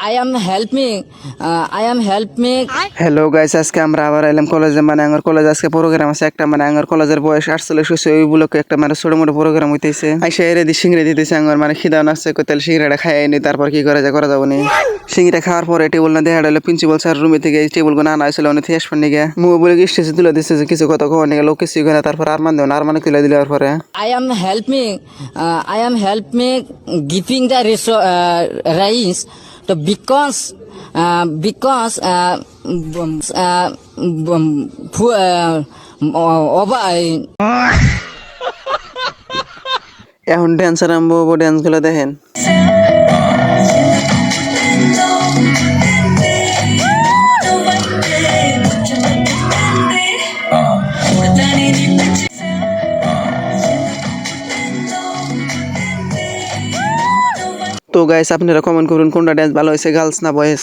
I am help me. I am help me. Hello guys, আজকে আমরা আবার এলাম কলেজে। মানে আমার কলেজ আজকে প্রোগ্রাম আছে একটা। মানে আমার কলেজের বয়স 48 হয়েছে, ওই বুলোকে একটা মানে ছোট মোটো প্রোগ্রাম হইতেছে। আইসা এরে দি সিংড়ি দিতেছে আমার, মানে খিদা নাচছে, তাহলে সিংড়িটা খাই নি, তারপর কি করা যায়, করা যাবো নি। সিংড়িটা খাওয়ার পরে টেবিল না দেখা হলো প্রিন্সিপাল স্যার রুমে থেকে টেবিল গুলো আনা হয়েছিল, অনেক থেস ফোন নিগে মোবাইল স্টেজে তুলে দিচ্ছে যে কিছু কথা কওয়ার নিগে লোক কিছু না। তারপর আর মান দেবেন, আর মানে তুলে দিলে পরে I am help me. I am help me giving the rice. So because এখন ড্যান্সার আরম্ভ হবো, ড্যান্স গুলো দেখেন। তো গাইস, আপনারা কমেন্ট করুন কোনটা ড্যান্স ভালো হয়েছে, গার্লস না বয়েজ।